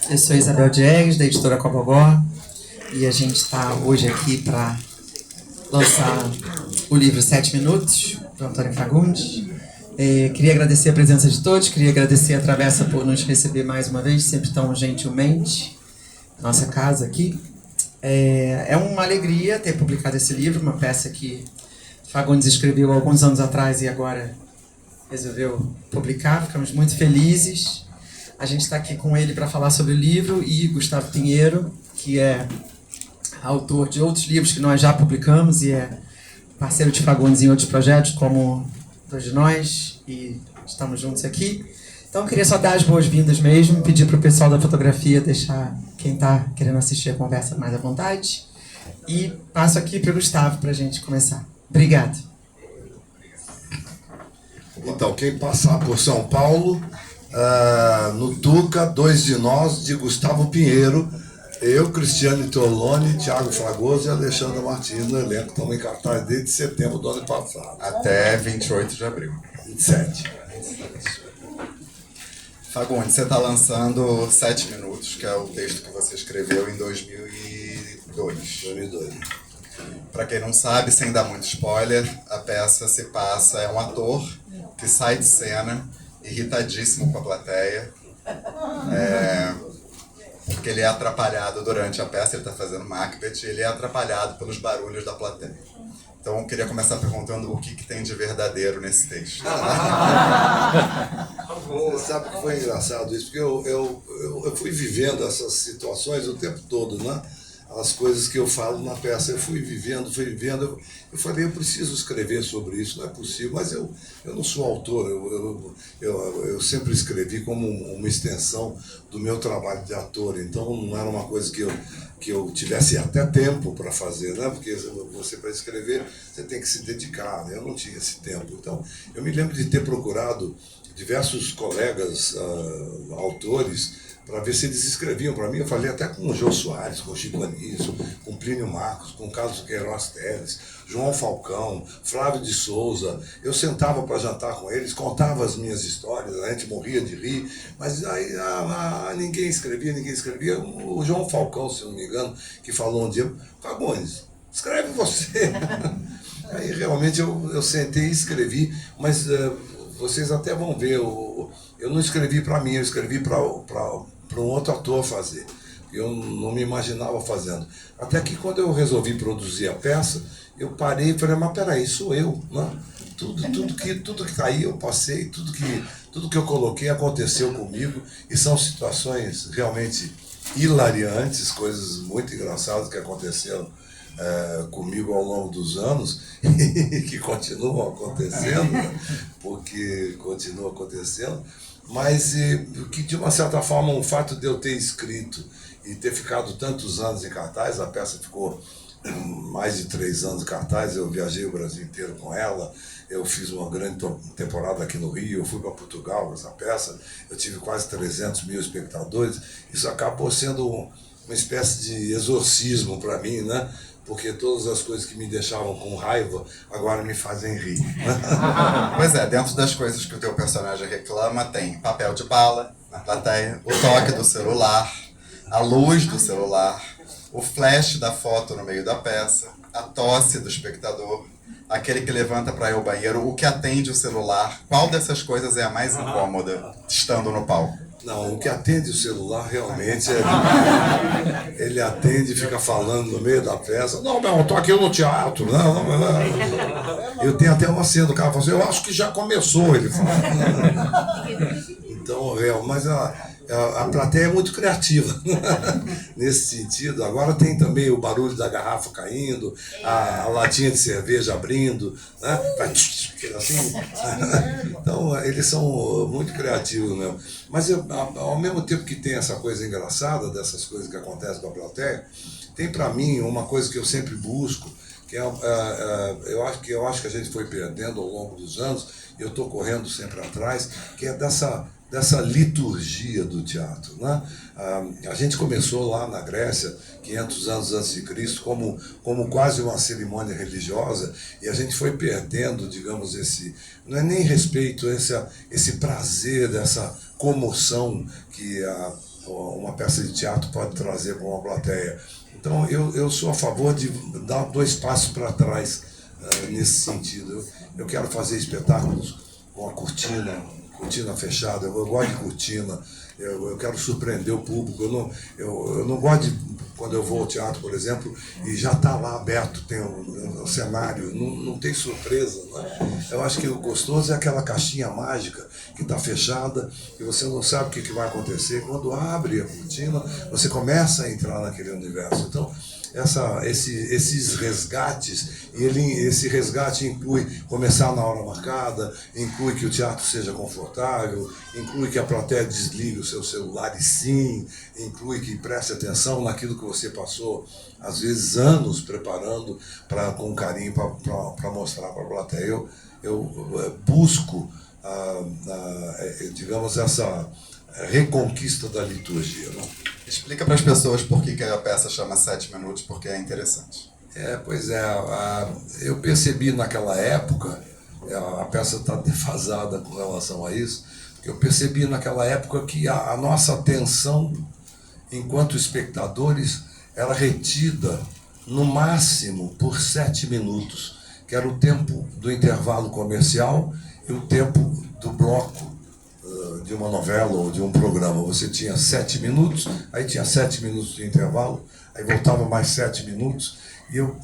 Eu sou Isabel Diegues, da editora Cobogó, e a gente está hoje aqui para lançar o livro 7 Minutos, do Antônio Fagundes. Queria agradecer a presença de todos, queria agradecer a Travessa por nos receber mais uma vez, sempre tão gentilmente, nossa casa aqui. É uma alegria ter publicado esse livro, uma peça que Fagundes escreveu há alguns anos atrás e agora resolveu publicar. Ficamos muito felizes. A gente está aqui com ele para falar sobre o livro, e Gustavo Pinheiro, que é autor de outros livros que nós já publicamos e é parceiro de Fagundes em outros projetos, como Dois de Nós, e estamos juntos aqui. Então eu queria só dar as boas-vindas mesmo, pedir para o pessoal da fotografia deixar quem está querendo assistir a conversa mais à vontade, e passo aqui para o Gustavo para a gente começar. Obrigado. Então, quem passar por São Paulo, no Tuca, Dois de Nós, de Gustavo Pinheiro, eu, Cristiane Torlone, Thiago Fragoso e Alexandra Martins no elenco. Estamos em cartaz desde setembro do ano passado. Até 28 de abril. 27. Fagundes, você está lançando 7 Minutos, que é o texto que você escreveu em 2002. Para quem não sabe, sem dar muito spoiler, a peça se passa, é um ator que sai de cena irritadíssimo com a plateia, porque ele é atrapalhado durante a peça, ele está fazendo Macbeth, e ele é atrapalhado pelos barulhos da plateia. Então eu queria começar perguntando o que tem de verdadeiro nesse texto. Você sabe que foi engraçado isso, porque eu fui vivendo essas situações o tempo todo, né? As coisas que eu falo na peça, eu fui vivendo, eu falei, eu preciso escrever sobre isso, não é possível, mas eu não sou autor, eu sempre escrevi como uma extensão do meu trabalho de ator, então não era uma coisa que eu tivesse até tempo para fazer, né? Porque você, para escrever, você tem que se dedicar, né? Eu não tinha esse tempo. Então, eu me lembro de ter procurado diversos colegas, autores, para ver se eles escreviam para mim. Eu falei até com o Jô Soares, com o Chico Anísio, com Plínio Marcos, com Carlos Queiroz Teles, João Falcão, Flávio de Souza. Eu sentava para jantar com eles, contava as minhas histórias, a gente morria de rir, mas aí ninguém escrevia. O João Falcão, se não me engano, que falou um dia, Fagundes, escreve você. Aí realmente eu sentei e escrevi, mas vocês até vão ver, eu não escrevi para mim, eu escrevi para um outro ator fazer. Eu não me imaginava fazendo. Até que quando eu resolvi produzir a peça, eu parei e falei, mas peraí, sou eu, né? Tudo que está aí eu passei, tudo que eu coloquei aconteceu comigo, e são situações realmente hilariantes, coisas muito engraçadas que aconteceram comigo ao longo dos anos e que continuam acontecendo, né? Porque continuam acontecendo, mas que de uma certa forma o fato de eu ter escrito e ter ficado tantos anos em cartaz, a peça ficou mais de 3 anos em cartaz, eu viajei o Brasil inteiro com ela, eu fiz uma grande temporada aqui no Rio, eu fui para Portugal com essa peça, eu tive quase 300 mil espectadores, isso acabou sendo uma espécie de exorcismo para mim, né? Porque todas as coisas que me deixavam com raiva agora me fazem rir. Pois é, dentro das coisas que o teu personagem reclama, tem papel de bala na plateia, o toque do celular, a luz do celular, o flash da foto no meio da peça, a tosse do espectador, aquele que levanta para ir ao banheiro, o que atende o celular. Qual dessas coisas é a mais incômoda estando no palco? Não, o que atende o celular realmente ele atende e fica falando no meio da peça. Não, eu tô aqui no teatro. Não. Eu tenho até uma cena do cara falando assim, eu acho que já começou, ele fala. Então, mas a plateia é muito criativa nesse sentido. Agora tem também o barulho da garrafa caindo, a latinha de cerveja abrindo, né? Assim. Então eles são muito criativos mesmo. Mas ao mesmo tempo que tem essa coisa engraçada dessas coisas que acontecem com a plateia, tem para mim uma coisa que eu sempre busco, que eu acho que a gente foi perdendo ao longo dos anos, e eu estou correndo sempre atrás, que é dessa liturgia do teatro, né? A gente começou lá na Grécia, 500 anos antes de Cristo, como quase uma cerimônia religiosa, e a gente foi perdendo, digamos, não é nem respeito, esse prazer, dessa comoção que uma peça de teatro pode trazer para uma plateia. Então, eu sou a favor de dar 2 passos para trás nesse sentido. Eu quero fazer espetáculos com a cortina fechada, eu gosto de cortina, eu quero surpreender o público, eu não gosto de, quando eu vou ao teatro, por exemplo, e já está lá aberto, tem o cenário, não tem surpresa, né? Eu acho que o gostoso é aquela caixinha mágica que está fechada e você não sabe o que vai acontecer. Quando abre a cortina, você começa a entrar naquele universo. Então, esses resgates, esse resgate inclui começar na hora marcada, inclui que o teatro seja confortável, inclui que a plateia desligue o seu celular e sim, inclui que preste atenção naquilo que você passou, às vezes, anos preparando com carinho para mostrar para a plateia. Eu busco, digamos, essa reconquista da liturgia, né? Explica para as pessoas por que a peça chama 7 minutos, porque é interessante. Pois é, eu percebi naquela época, a peça está defasada com relação a isso, eu percebi naquela época que a nossa atenção, enquanto espectadores, era retida no máximo por 7 minutos, que era o tempo do intervalo comercial e o tempo do bloco de uma novela ou de um programa. Você tinha 7 minutos, aí tinha 7 minutos de intervalo, aí voltava mais 7 minutos, e eu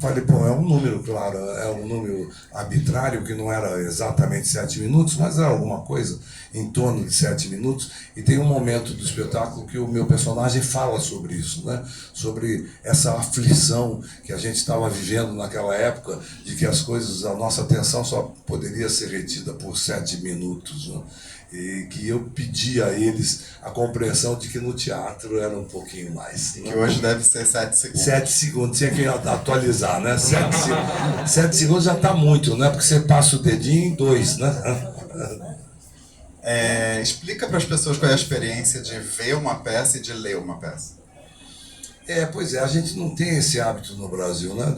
falei, pô, é um número, claro, é um número arbitrário, que não era exatamente 7 minutos, mas era alguma coisa em torno de 7 minutos, e tem um momento do espetáculo que o meu personagem fala sobre isso, né? Sobre essa aflição que a gente estava vivendo naquela época, de que as coisas, a nossa atenção só poderia ser retida por 7 minutos, né? E que eu pedi a eles a compreensão de que no teatro era um pouquinho mais. Que hoje deve ser 7 segundos. 7 segundos, tinha que atualizar, né? 7 segundos já está muito, né? Porque você passa o dedinho em 2, né? Explica para as pessoas qual é a experiência de ver uma peça e de ler uma peça. Pois é, a gente não tem esse hábito no Brasil, né?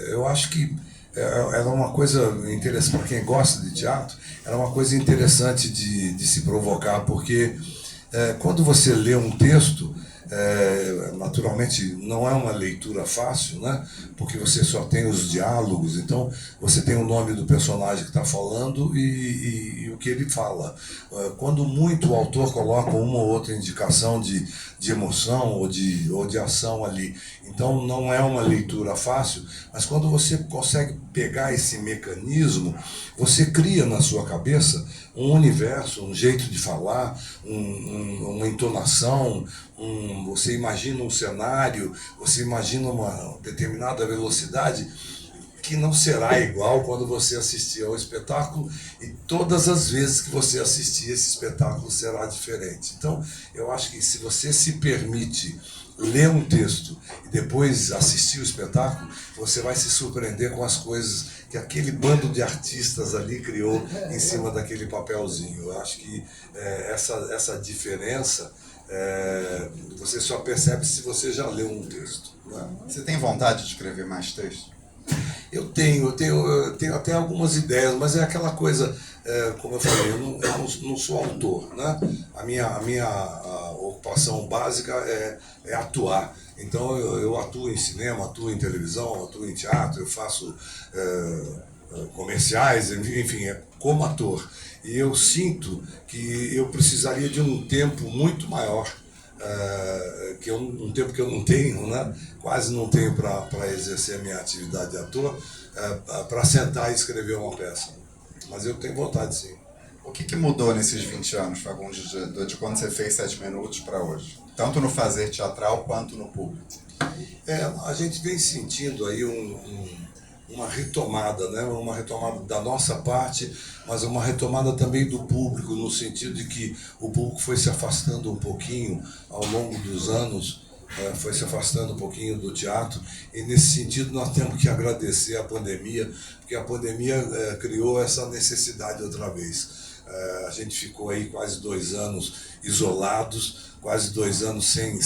Eu acho que era uma coisa interessante, para quem gosta de teatro, era uma coisa interessante de se provocar, porque quando você lê um texto, naturalmente não é uma leitura fácil, né? Porque você só tem os diálogos, então você tem o nome do personagem que está falando e o que ele fala. Quando muito o autor coloca uma ou outra indicação de emoção ou de ação ali, então não é uma leitura fácil, mas quando você consegue pegar esse mecanismo, você cria na sua cabeça um universo, um jeito de falar, uma entonação, você imagina um cenário, você imagina uma determinada velocidade que não será igual quando você assistir ao espetáculo, e todas as vezes que você assistir esse espetáculo será diferente. Então, eu acho que se você se permite ler um texto e depois assistir o espetáculo, você vai se surpreender com as coisas que aquele bando de artistas ali criou em cima daquele papelzinho. Eu acho que essa diferença você só percebe se você já leu um texto, né? Você tem vontade de escrever mais texto? Eu tenho até algumas ideias, mas é aquela coisa, como eu falei, eu não sou autor, né? A minha ocupação básica é atuar. Então eu atuo em cinema, atuo em televisão, atuo em teatro, eu faço comerciais, enfim, como ator. E eu sinto que eu precisaria de um tempo muito maior, um tempo que eu não tenho, né? Quase não tenho para exercer a minha atividade de ator, para sentar e escrever uma peça. Mas eu tenho vontade, sim. O que mudou nesses 20 anos, Fagundes, de quando você fez 7 minutos para hoje? Tanto no fazer teatral quanto no público. A gente vem sentindo aí uma retomada, né? Uma retomada da nossa parte, mas uma retomada também do público, no sentido de que o público foi se afastando um pouquinho ao longo dos anos, foi se afastando um pouquinho do teatro, e nesse sentido nós temos que agradecer a pandemia, porque a pandemia criou essa necessidade outra vez. A gente ficou aí quase 2 anos isolados, quase 2 anos sem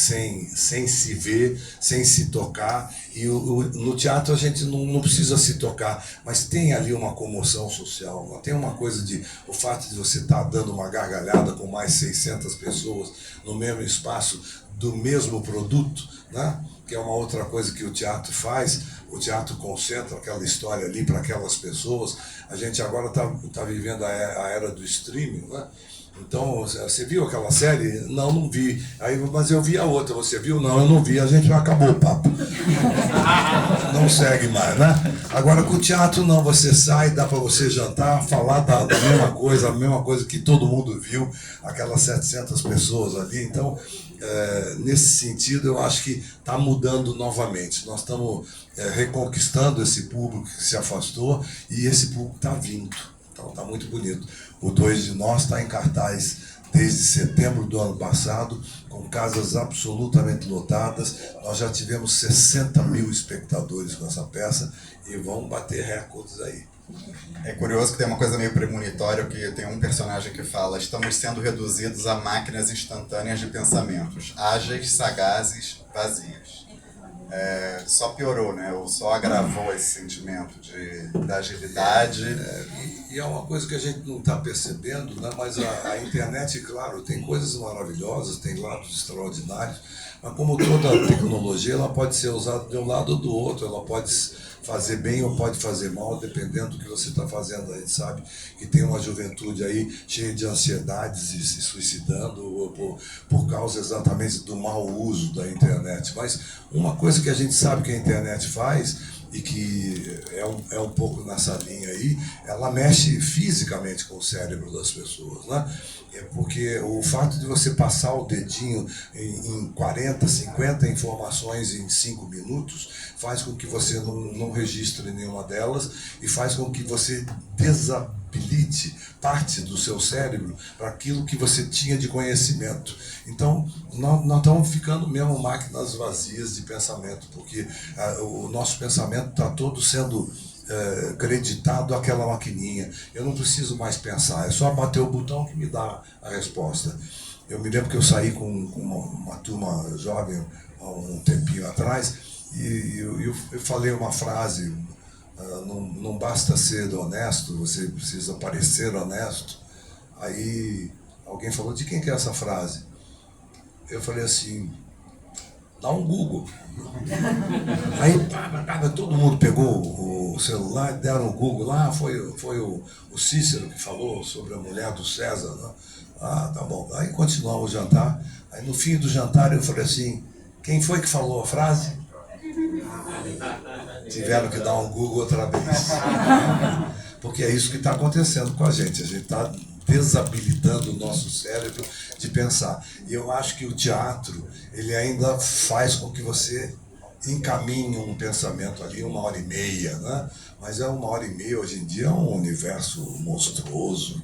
se ver, sem se tocar, E no teatro a gente não precisa se tocar, mas tem ali uma comoção social, tem uma coisa de o fato de você estar dando uma gargalhada com mais 600 pessoas no mesmo espaço do mesmo produto, né? Que é uma outra coisa que o teatro faz. O teatro concentra aquela história ali para aquelas pessoas. A gente agora tá vivendo a era do streaming, né? Então, você viu aquela série? Não vi. Aí, mas eu vi a outra. Você viu? Não, eu não vi. A gente já acabou o papo. Não segue mais, né? Agora, com o teatro, não. Você sai, dá para você jantar, falar da mesma coisa, a mesma coisa que todo mundo viu, aquelas 700 pessoas ali. Então, nesse sentido, eu acho que está mudando novamente. Nós estamos reconquistando esse público que se afastou e esse público está vindo. Então, está muito bonito. O Dois de Nós está em cartaz desde setembro do ano passado, com casas absolutamente lotadas. Nós já tivemos 60 mil espectadores com essa peça e vão bater recordes aí. É curioso que tem uma coisa meio premonitória, que tem um personagem que fala: estamos sendo reduzidos a máquinas instantâneas de pensamentos, ágeis, sagazes, vazias. Só piorou, né? Ou só agravou esse sentimento da agilidade. E é uma coisa que a gente não está percebendo, né? Mas a internet, claro, tem coisas maravilhosas, tem lados extraordinários, mas como toda tecnologia, ela pode ser usada de um lado ou do outro, ela pode fazer bem ou pode fazer mal, dependendo do que você está fazendo. A gente sabe que tem uma juventude aí cheia de ansiedades e se suicidando por causa exatamente do mau uso da internet. Mas uma coisa que a gente sabe que a internet faz, e que é um pouco nessa linha aí, ela mexe fisicamente com o cérebro das pessoas, né? Porque o fato de você passar o dedinho em 40, 50 informações em 5 minutos faz com que você não registre nenhuma delas e faz com que você desabilite parte do seu cérebro para aquilo que você tinha de conhecimento. Então, nós estamos ficando mesmo máquinas vazias de pensamento, porque o nosso pensamento está todo sendo creditado àquela maquininha. Eu não preciso mais pensar, é só bater o botão que me dá a resposta. Eu me lembro que eu saí com uma turma jovem há um tempinho atrás e eu falei uma frase: não basta ser honesto, você precisa parecer honesto. Aí alguém falou: de quem que é essa frase? Eu falei assim: dá um Google. Aí todo mundo pegou o celular, deram o Google lá, foi o Cícero que falou sobre a mulher do César, né? Ah, tá bom. Aí continuamos o jantar. Aí no fim do jantar eu falei assim: quem foi que falou a frase? Tiveram que dar um Google outra vez. Porque é isso que está acontecendo com a gente está desabilitando o nosso cérebro de pensar. E eu acho que o teatro, ele ainda faz com que você encaminhe um pensamento ali 1h30, né? Mas 1h30 hoje em dia é um universo monstruoso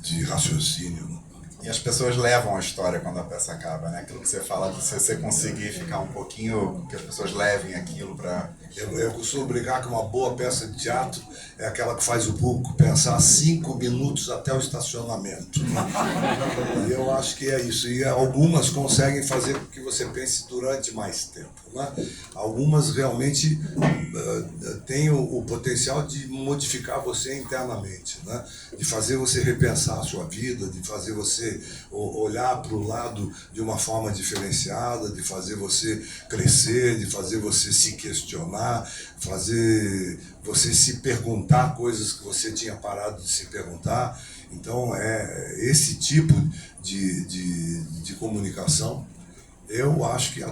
de raciocínio, né? E as pessoas levam a história quando a peça acaba, né? Aquilo que você fala, se você conseguir ficar um pouquinho, que as pessoas levem aquilo para... Eu costumo brincar que uma boa peça de teatro é aquela que faz o público pensar 5 minutos até o estacionamento. E eu acho que é isso. E algumas conseguem fazer com que você pense durante mais tempo, né? Algumas realmente têm o potencial de modificar você internamente, né? De fazer você repensar a sua vida, de fazer você olhar para o lado de uma forma diferenciada, de fazer você crescer, de fazer você se questionar, fazer você se perguntar coisas que você tinha parado de se perguntar. Então, esse tipo de comunicação, eu acho que